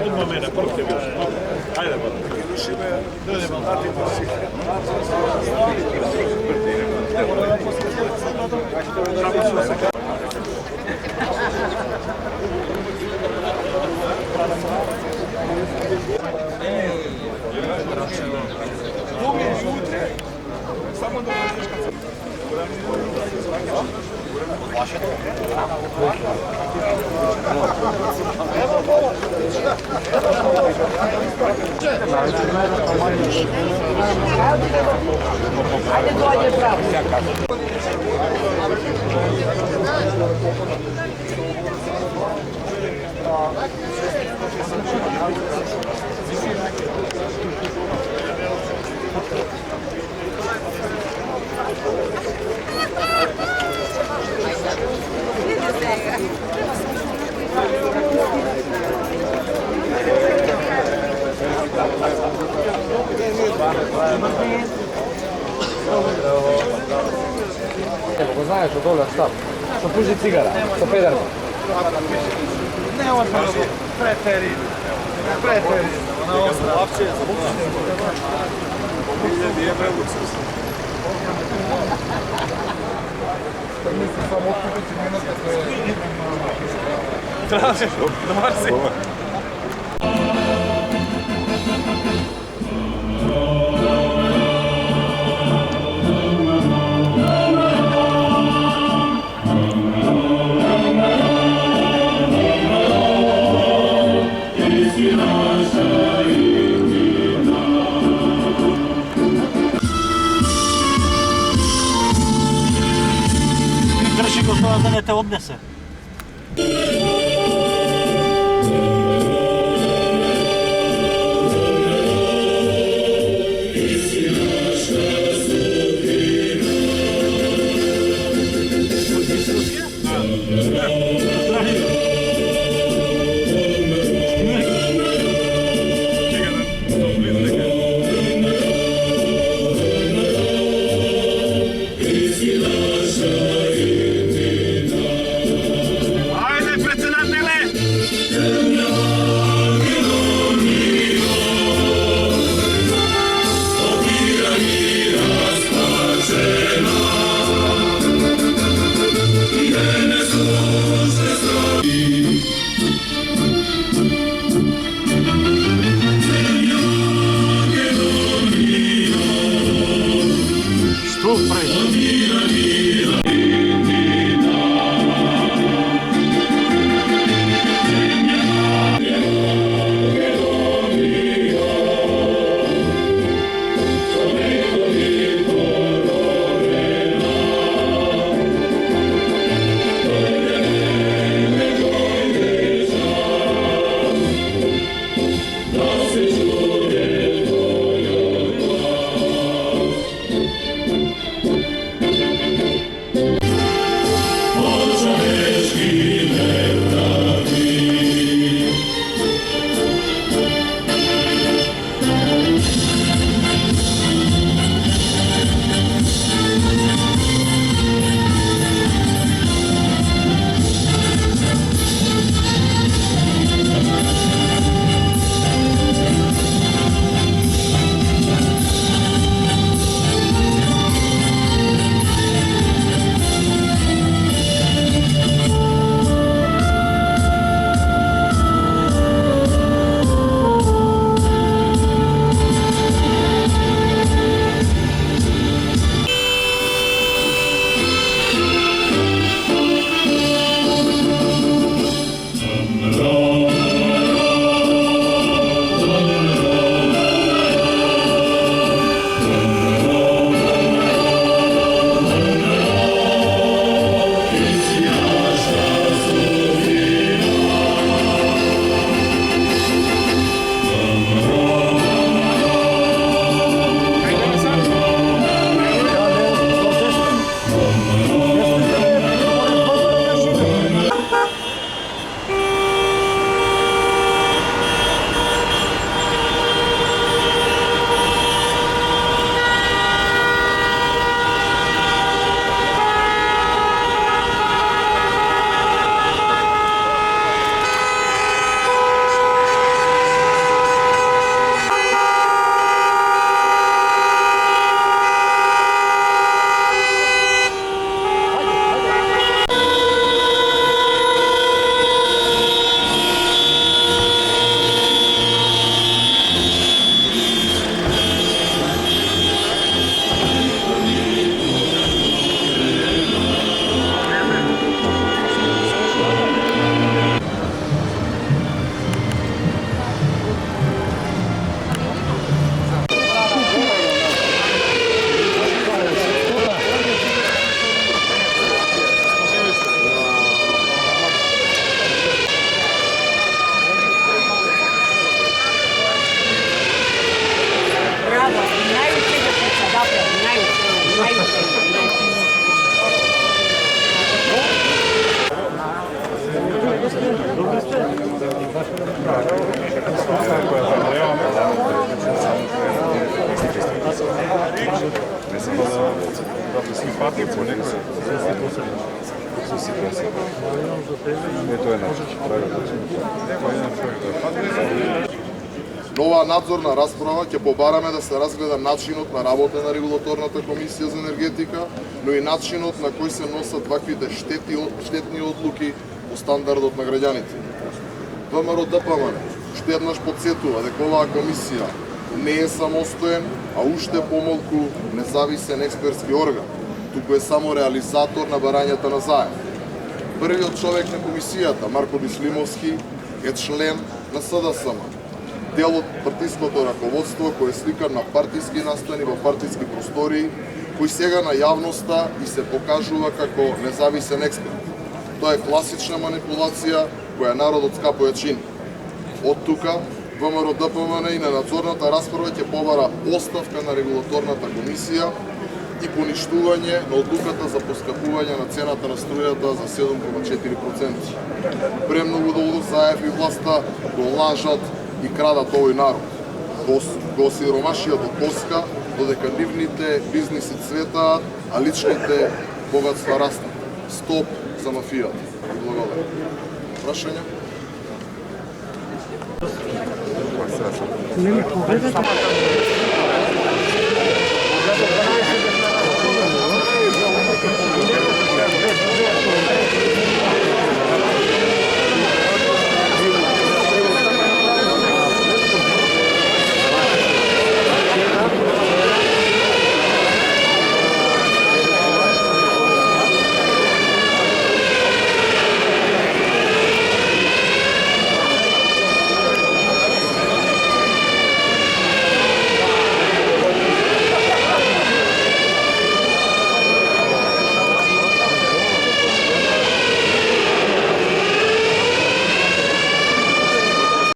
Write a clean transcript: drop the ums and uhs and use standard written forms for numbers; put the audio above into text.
Odmah mene, prv te bilo. Ajde, bada. Dođemo, dati posi. Samo da Ajde dođe pravo. Evo, znaš od dole šta? Što puži cigara, sa pederom. ne ozbiljno, preteri. Preteri. Ona ostra. Uopće je zabučenje. Je preluksus. Mislim samo otkupiti minuta koje... Tražiš, dobar si. Drži go to da ne te odnese. Не само да симпатии по некој. Ето е начин. На оваа надзорна расправа ќе побараме да се разгледа начинот на работа на регулаторната комисија за енергетика, но и начинот на кој се носат ваквите штетни одлуки по стандардот на граѓаните. ВМРО ДПМН уште еднаш подсетува дека оваа комисија не е самостоен, а уште помалку независен експертски орган, туку е само реализатор на барањата на заем. Првиот човек на комисијата, Марко Дислимовски, е член на СДСМ, дел од партиското раководство кој е сликан на партиски настани во партиски простории, кој сега на јавноста и се покажува како независен експерт. Тоа е класична манипулација која народот скапо ја чини. Од тука, ВМРО ДПМН и на надзорната расправа ќе побара оставка на регулаторната комисија и поништување на одлуката за поскапување на цената на струјата за 7,4%. Премногу долго заев и власта го лажат и крадат овој народ. Го осиромашија до коска, додека нивните бизниси цветаат, а личните богатства растат. Стоп за мафијата. Благодарам. Прашања? Не ми поведете.